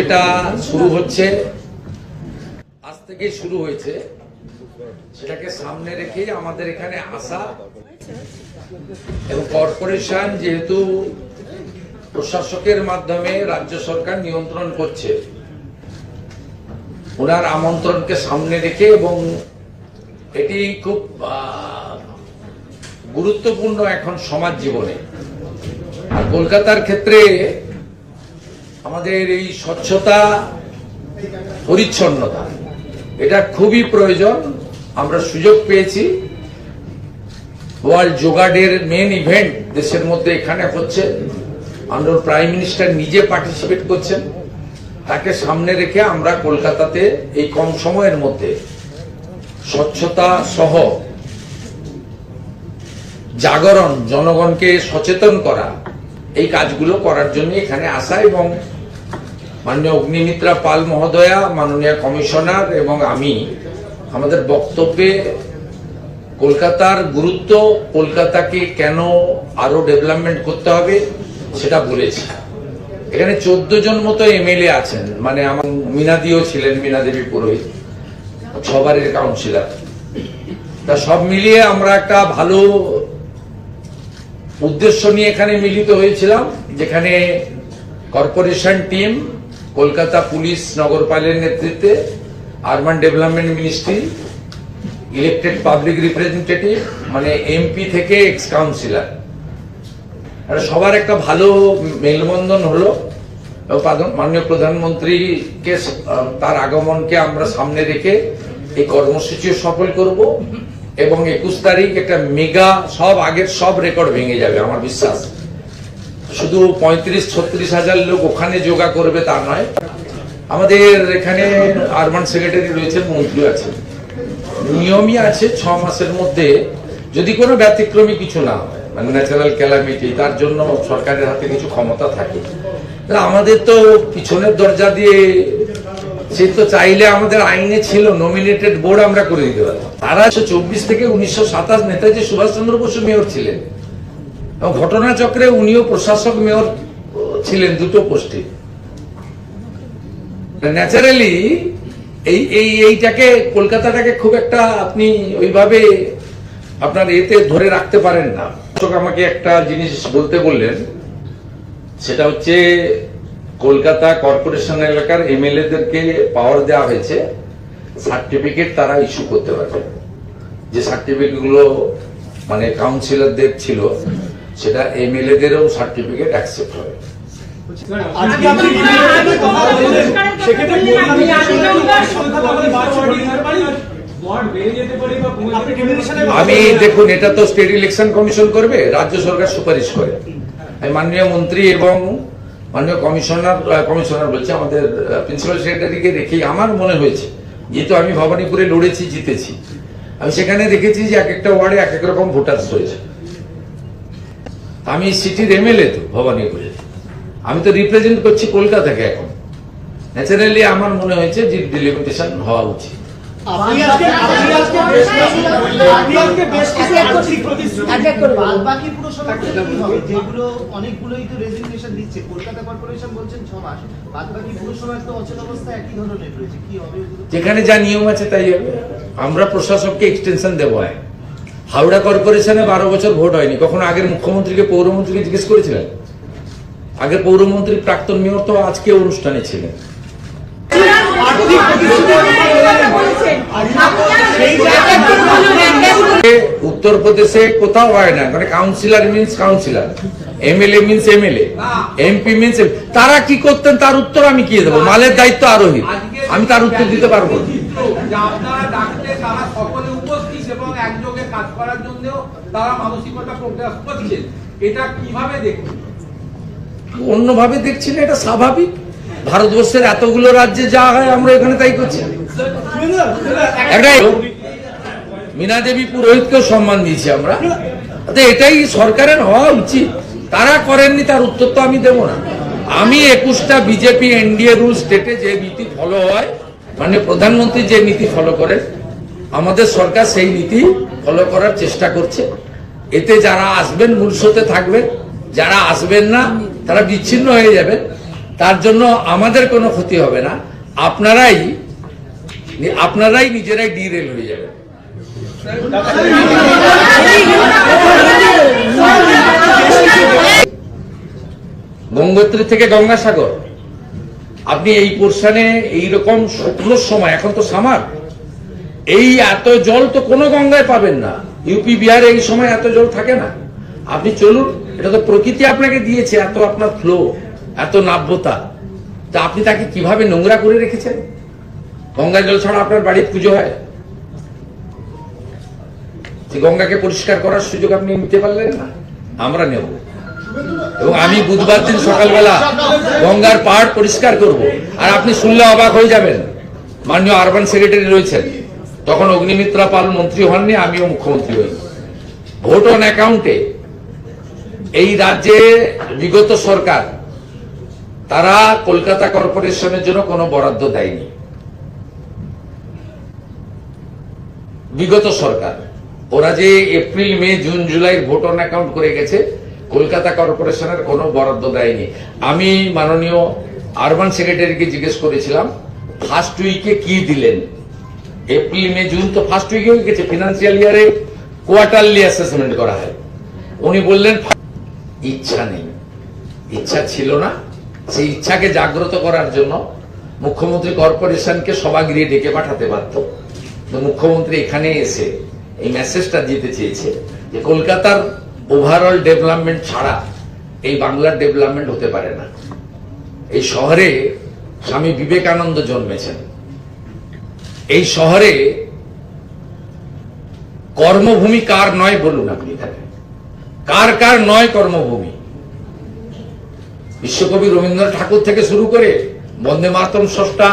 যেটা শুরু হচ্ছে, আজ থেকে শুরু হয়েছে, সেটাকে সামনে রেখে আমাদের এখানে আসা এবং কর্পোরেশন যেহেতু প্রশাসকের মাধ্যমে রাজ্য সরকার নিয়ন্ত্রণ করছে, ওনার আমন্ত্রণকে সামনে রেখে এবং এটি খুব গুরুত্বপূর্ণ এখন সমাজ জীবনে। আর কলকাতার ক্ষেত্রে আমাদের এই স্বচ্ছতা পরিচ্ছন্নতা এটা খুবই প্রয়োজন। আমরা সুযোগ পেয়েছি, ওয়ার্ল্ড যোগা ডের মেন ইভেন্ট দেশের মধ্যে এখানে হচ্ছে, আমাদের প্রাইম মিনিস্টার নিজে পার্টিসিপেট করছেন, তাকে সামনে রেখে আমরা কলকাতাতে এই কম সময়ের মধ্যে স্বচ্ছতা সহ জাগরণ, জনগণকে সচেতন করা, এই কাজগুলো করার জন্য এখানে আসা এবং মাননীয় অগ্নিমিত্রা পাল মহোদয়া, মাননীয় কমিশনার এবং আমি আমাদের বক্তব্যে কলকাতার গুরুত্ব, কলকাতাকে কেন আরো ডেভেলপমেন্ট করতে হবে সেটা বলেছি। এখানে 14 জন মতো এমএলএ আছেন, মানে আমার মিনাদিও ছিলেন, মীনা দেবী পুরোহিত, 6 বারের কাউন্সিলর। তা সব মিলিয়ে আমরা একটা ভালো উদ্দেশ্য নিয়ে এখানে মিলিত হয়েছিলাম, যেখানে কর্পোরেশন টিম, কলকাতা পুলিশ নগরপালের নেতৃত্বে, urban development ministry, elected public representative মানে এমপি থেকে এক্স কাউন্সিলর, সবার একটা ভালো মেলবন্ধন হলো। মাননীয় প্রধানমন্ত্রীকে, তার আগমনকে আমরা সামনে রেখে এই কর্মসূচিও সফল করব এবং 21 তারিখ একটা মেগা, সব আগের সব রেকর্ড ভেঙে যাবে আমার বিশ্বাস। শুধু 35-36 হাজার লোক ওখানে যোগা করবে তা নয়, আমাদের এখানে আরবান সেক্রেটারি রয়েছে, মন্ত্রী আছে, নিয়মই আছে 6 মাসের মধ্যে যদি কোনো ব্যতিক্রমী কিছু না হয়, মানে ন্যাচারাল ক্যালামিটি, তার জন্য সরকারের হাতে কিছু ক্ষমতা থাকে। আমাদের তো পিছনের দরজা দিয়ে, সে তো চাইলে আমাদের আইনে ছিল নমিনেটেড বোর্ড আমরা করে দিতে পারতাম। তারা 1924 থেকে 1927 নেতাজি সুভাষচন্দ্র বসু মেয়র ছিলেন এবং ঘটনাচক্রে উনিও প্রশাসক মেয়র ছিলেন, দুটো পোস্টে। ন্যাচারালি এইটাকে, কলকাতাটাকে খুব একটা আপনি ওইভাবে আপনার এতে ধরে রাখতে পারেন না। আমাকে একটা জিনিস বলতে বললেন, সেটা হচ্ছে কলকাতা কর্পোরেশন এলাকার এমএলএ দেরকে পাওয়ার দেওয়া হয়েছে সার্টিফিকেট তারা ইস্যু করতে পারবে। যে সার্টিফিকেট গুলো মানে কাউন্সিলরদের ছিল, সেটা এমএলএ দেরও সার্টিফিকেট অ্যাকসেপ্ট হবে। আমি দেখুন, এটা তো স্টেট ইলেকশন কমিশন করবে, রাজ্য সরকার সুপারিশ করে। আমি মাননীয় মন্ত্রী এবং মাননীয় কমিশনার বলছে, আমাদের প্রিন্সিপাল সেক্রেটারিকে রেখেই আমার মনে হয়েছে, যেহেতু আমি ভবানীপুরে লড়েছি, জিতেছি, আমি সেখানে দেখেছি যে এক একটা ওয়ার্ডে এক এক রকম ভোটার্স রয়েছে। আমি সিটির এমএলএ তো ভবানীপুরে, আমি তো রিপ্রেজেন্ট করছি কলকাতাকে। এখন ন্যাচারালি আমার মনে হয়েছে যে ডিলিমিটেশন হওয়া উচিত। যেখানে যা নিয়ম আছে তাই হবে। আমরা প্রশাসককে এক্সটেনশন দেবো। হাওড়া কর্পোরেশনে 12 বছর ভোট হয়নি, কখনো আগের মুখ্যমন্ত্রীকে, পৌরমন্ত্রীকে জিজ্ঞেস করেছিলেন? আগের পৌরমন্ত্রী প্রাক্তন মেয়র তো আজকে অনুষ্ঠানে ছিলেন। উত্তরপ্রদেশে কোথাও হয় না, মানে councillor means councillor, MLA means MLA, MP means. তারা কি করতেন তার উত্তর আমি কি দেবো? মালের দায়িত্ব আরোহী, আমি তার উত্তর দিতে পারবো। অন্যভাবে দেখছি না, এটা স্বাভাবিক। ভারতবর্ষের এতগুলো রাজ্যে যা হয় আমরা এখানে তাই করছি। মীনা দেবী পুরোহিতকেও সম্মান দিয়েছি আমরা, এটাই সরকারের হওয়া উচিত। তারা করেননি, তার উত্তর তো আমি দেবো না। আমি 21টা বিজেপি এনডিএ রুল স্টেটে যে নীতি ফলো হয়, মানে প্রধানমন্ত্রী যে নীতি ফলো করেন, আমাদের সরকার সেই নীতি ফলো করার চেষ্টা করছে। এতে যারা আসবেন মূল স্রোতে থাকবেন, যারা আসবেন না তারা বিচ্ছিন্ন হয়ে যাবেন। তার জন্য আমাদের কোনো ক্ষতি হবে না, আপনারাই নিজেরাই ডিরেল হয়ে যাবেন। গঙ্গোত্রী থেকে গঙ্গাসাগর, আপনি এই পোর্শনে এইরকম শুকনোর সময়, এখন তো সামার, এই এত জল তো কোনো গঙ্গায় পাবেন না। ইউপি বিহারে এই সময় এত জল থাকে না। আপনি চলুন, এটা তো প্রকৃতি আপনাকে দিয়েছে, এত আপনার ফ্লো, এত নাব্যতা, তা আপনি তাকে কিভাবে নোংরা করে রেখেছেন? গঙ্গা জল ছাড়া আপনার বাড়ির পুজো হয়? গঙ্গাকে পরিষ্কার করার সুযোগ আপনি নিতে পারলেন না, আমরা নেব। এবং আমি বুধবার দিন সকালবেলা গঙ্গার পাহাড় পরিষ্কার করব। আর আপনি শুনলে অবাক হয়ে যাবেন, মাননীয় আরবান সেক্রেটারি রয়েছেন, তখন অগ্নিমিত্রা পাল মন্ত্রী হননি, আমিও মুখ্যমন্ত্রী হই। ভোট অন অ্যাকাউন্টে এই রাজ্যে বিগত সরকার, তারা কলকাতা কর্পোরেশনের জন্য কোনো বরাদ্দ দেয়নি। বিগত সরকার ওরা যে April May June July vote on account করে গেছে, কলকাতা কর্পোরেশনের কোনো বরাদ্দ দেয়নি। আমি মাননীয় আরবান সেক্রেটারিকে জিজ্ঞেস করেছিলাম, ফার্স্ট উইকে কি দিলেন? এপ্রিল মে জুন তো ফার্স্ট উইকে হয়ে গেছে, ফিনান্সিয়াল ইয়ারে কোয়ার্টারলি অ্যাসেসমেন্ট করা হয়। উনি বললেন ইচ্ছা নেই, ইচ্ছা ছিল না। সেই ইচ্ছাকে জাগ্রত করার জন্য মুখ্যমন্ত্রী কর্পোরেশনকে সভাগৃহে ডেকে পাঠাতে পারত। তো মুখ্যমন্ত্রী এখানে এসে এই মেসেজটা দিতে চেয়েছে যে কলকাতার ওভারঅল ডেভেলপমেন্ট ছাড়া এই বাংলার ডেভেলপমেন্ট হতে পারে না। এই শহরে স্বামী বিবেকানন্দ জন্মেছেন, এই শহরে কর্মভূমি কার নয় বলুন আপনি, কার কার নয় কর্মভূমি? বিশ্বকবি রবীন্দ্রনাথ ঠাকুর থেকে শুরু করে, বন্দে মাতরম স্রষ্টা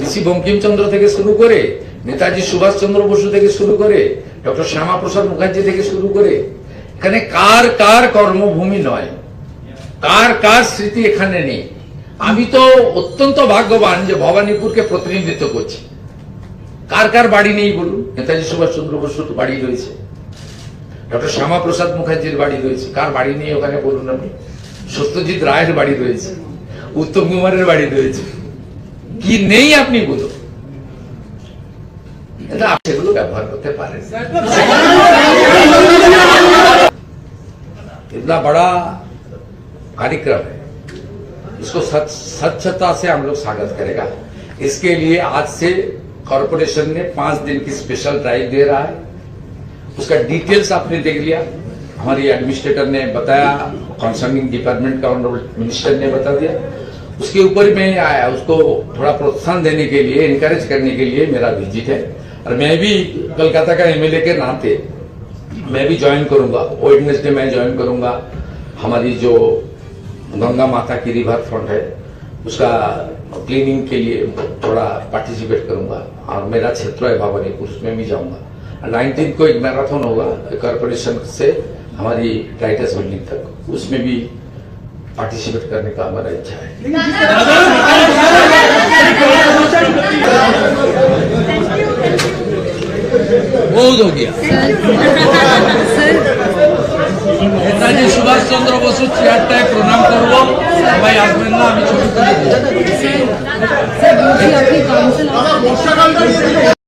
ঋষি বঙ্কিমচন্দ্র থেকে শুরু করে, নেতাজি সুভাষচন্দ্র বসু থেকে শুরু করে, ডক্টর শ্যামাপ্রসাদ মুখার্জি থেকে শুরু করে, এখানে কার কার কর্মভূমি নয়, কার কার স্মৃতি এখানে নেই? আমি তো অত্যন্ত ভাগ্যবান যে ভবানীপুরকে প্রতিনিধিত্ব করছি। কার কার বাড়ি নেই বলুন? নেতাজি সুভাষচন্দ্র বসুর বাড়ি রয়েছে, ডক্টর শ্যামাপ্রসাদ মুখার্জির বাড়ি রয়েছে, কার বাড়ি নেই ওখানে বলুন আপনি? সত্যজিৎ রায়ের বাড়ি রয়েছে, উত্তম কুমারের বাড়ি রয়েছে, কি নেই আপনি বলুন? সেগুলো ব্যবহার করতে পারেন। इतना बड़ा कार्यक्रम है, इसको स्वच्छता से हम लोग स्वागत करेगा। इसके लिए आज से कॉरपोरेशन ने 5 दिन की स्पेशल ड्राइव दे रहा है। उसका डिटेल्स आपने देख लिया, हमारी एडमिनिस्ट्रेटर ने बताया, कंसर्निंग डिपार्टमेंट का ऑनरेबल मिनिस्टर ने बता दिया। उसके ऊपर में आया, उसको थोड़ा प्रोत्साहन देने के लिए, इनकरेज करने के लिए मेरा विजिट है। और मैं भी कोलकाता का एमएलए के नाते मैं भी ज्वाइन करूंगा, वेडनेसडे मैं ज्वाइन करूंगा। हमारी जो गंगा माता की रिवर फ्रंट है उसका क्लीनिंग के लिए थोड़ा पार्टिसिपेट करूंगा। और मेरा क्षेत्र है भवानीपुर, उसमें भी जाऊंगा। 19 को एक मैराथन होगा कॉर्पोरेशन से हमारी टाइटस बिल्डिंग तक, उसमें भी पार्टिसिपेट करने का हमारा इच्छा है। बहुत हो गया। नेताजी सुभाष चंद्र बसु চেয়ারটায় প্রণাম করব, সবাই আসবেন না, আমি ছবি তুলে দেব।